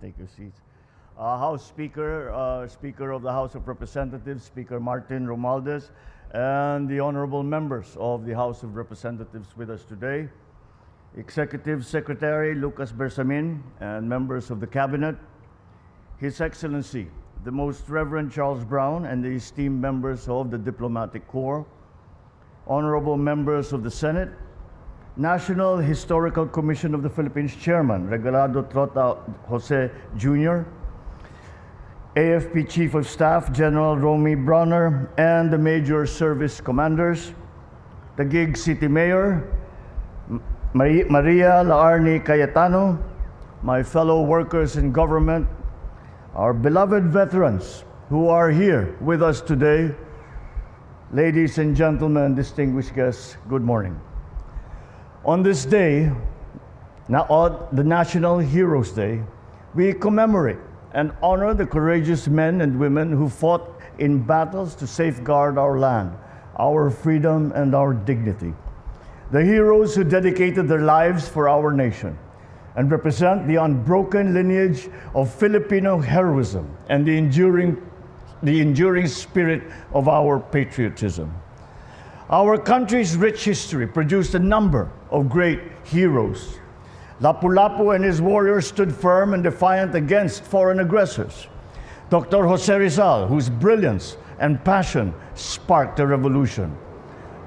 take your seats. House Speaker, Speaker of the House of Representatives, Speaker Martin Romualdez, and the honorable members of the House of Representatives with us today, Executive Secretary Lucas Bersamin, and members of the Cabinet, His Excellency, the Most Reverend Charles Brown, and the esteemed members of the Diplomatic Corps, honorable members of the Senate, National Historical Commission of the Philippines Chairman, Regalado Trota Jose Jr., AFP Chief of Staff, General Romy Browner, and the major service commanders, Taguig City Mayor, Maria Laarni Cayetano, my fellow workers in government, our beloved veterans who are here with us today, ladies and gentlemen, distinguished guests, good morning. On this day, the National Heroes Day, we commemorate and honor the courageous men and women who fought in battles to safeguard our land, our freedom, and our dignity. The heroes who dedicated their lives for our nation and represent the unbroken lineage of Filipino heroism and the enduring spirit of our patriotism. Our country's rich history produced a number of great heroes. Lapu-Lapu and his warriors stood firm and defiant against foreign aggressors. Dr. Jose Rizal, whose brilliance and passion sparked a revolution.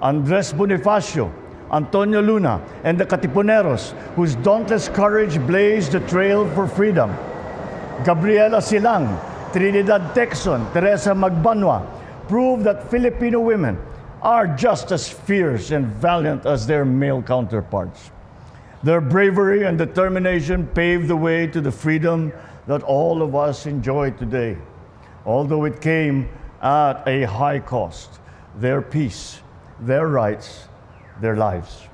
Andres Bonifacio, Antonio Luna, and the Katipuneros, whose dauntless courage blazed the trail for freedom. Gabriela Silang, Trinidad Texon, Teresa Magbanwa proved that Filipino women are just as fierce and valiant as their male counterparts. Their bravery and determination paved the way to the freedom that all of us enjoy today, although it came at a high cost: their peace, their rights, their lives.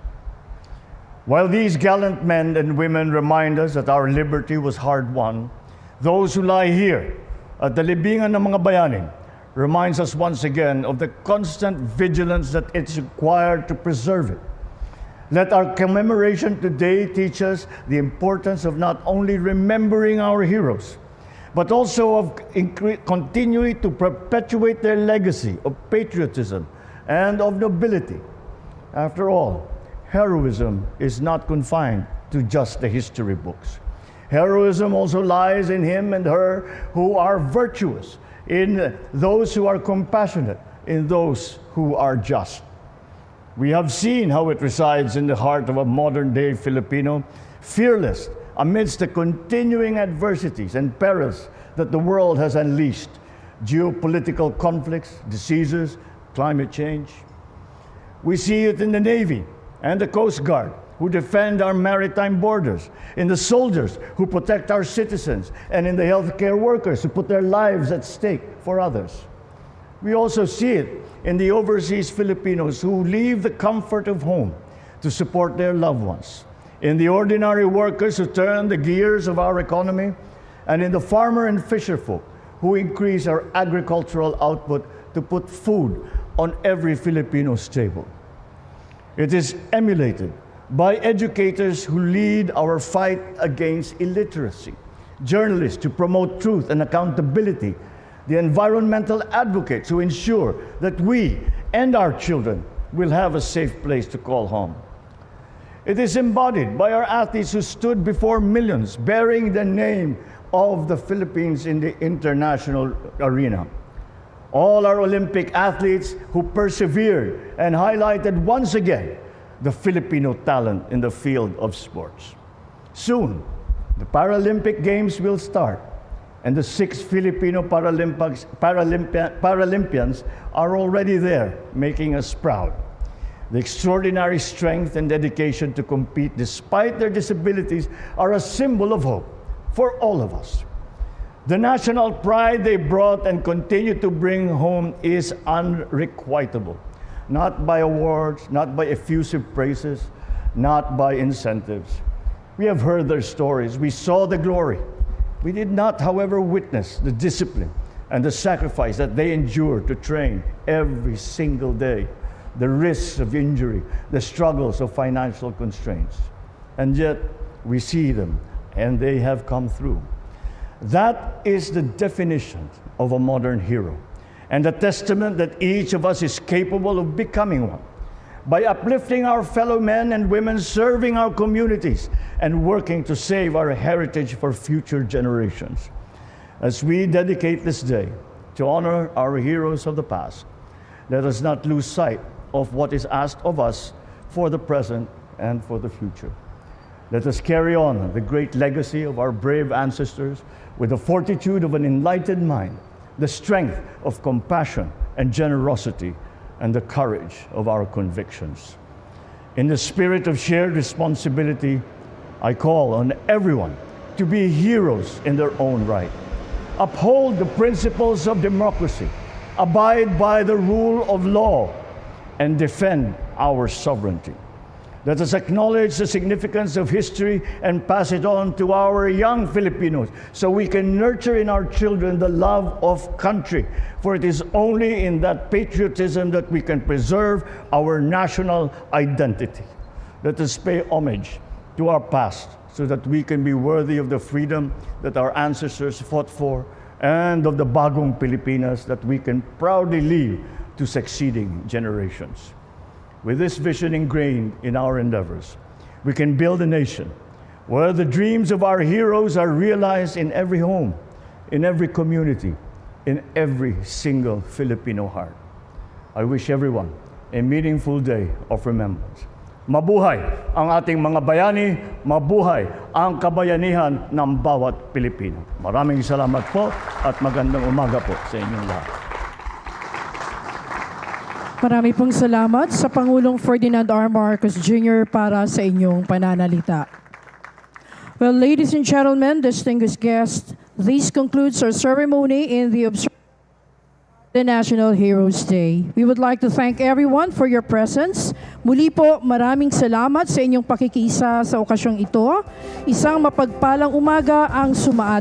While these gallant men and women remind us that our liberty was hard-won, those who lie here at the Libingan ng mga Bayani reminds us once again of the constant vigilance that it's required to preserve it. Let our commemoration today teach us the importance of not only remembering our heroes, but also of continuing to perpetuate their legacy of patriotism and of nobility. After all, heroism is not confined to just the history books. Heroism also lies in him and her who are virtuous, in those who are compassionate, in those who are just. We have seen how it resides in the heart of a modern-day Filipino, fearless amidst the continuing adversities and perils that the world has unleashed: geopolitical conflicts, diseases, climate change. We see it in the Navy and the Coast Guard, who defend our maritime borders, in the soldiers who protect our citizens, and in the healthcare workers who put their lives at stake for others. We also see it in the overseas Filipinos who leave the comfort of home to support their loved ones, in the ordinary workers who turn the gears of our economy, and in the farmer and fisher folk who increase our agricultural output to put food on every Filipino's table. It is emulated by educators who lead our fight against illiteracy, journalists to promote truth and accountability, the environmental advocates who ensure that we and our children will have a safe place to call home. It is embodied by our athletes who stood before millions, bearing the name of the Philippines in the international arena. All our Olympic athletes who persevered and highlighted once again the Filipino talent in the field of sports. Soon, the Paralympic Games will start, and the 6 Filipino Paralympians are already there, making us proud. The extraordinary strength and dedication to compete despite their disabilities are a symbol of hope for all of us. The national pride they brought and continue to bring home is unrequitable, not by awards, not by effusive praises, not by incentives. We have heard their stories. We saw the glory. We did not, however, witness the discipline and the sacrifice that they endure to train every single day, the risks of injury, the struggles of financial constraints. And yet, we see them, and they have come through. That is the definition of a modern hero, and a testament that each of us is capable of becoming one by uplifting our fellow men and women, serving our communities, and working to save our heritage for future generations. As we dedicate this day to honor our heroes of the past, let us not lose sight of what is asked of us for the present and for the future. Let us carry on the great legacy of our brave ancestors with the fortitude of an enlightened mind, the strength of compassion and generosity, and the courage of our convictions. In the spirit of shared responsibility, I call on everyone to be heroes in their own right. Uphold the principles of democracy, abide by the rule of law, and defend our sovereignty. Let us acknowledge the significance of history and pass it on to our young Filipinos so we can nurture in our children the love of country. For it is only in that patriotism that we can preserve our national identity. Let us pay homage to our past so that we can be worthy of the freedom that our ancestors fought for and of the bagong Pilipinas that we can proudly leave to succeeding generations. With this vision ingrained in our endeavors, we can build a nation where the dreams of our heroes are realized in every home, in every community, in every single Filipino heart. I wish everyone a meaningful day of remembrance. Mabuhay ang ating mga bayani, mabuhay ang kabayanihan ng bawat Pilipino. Maraming salamat po at magandang umaga po sa inyong lahat. Marami pong salamat sa Pangulong Ferdinand R. Marcos Jr. para sa inyong pananalita. Well, ladies and gentlemen, distinguished guests, this concludes our ceremony in the National Heroes Day. We would like to thank everyone for your presence. Muli po, maraming salamat sa inyong pakikisa sa okasyong ito. Isang mapagpalang umaga ang sumaat.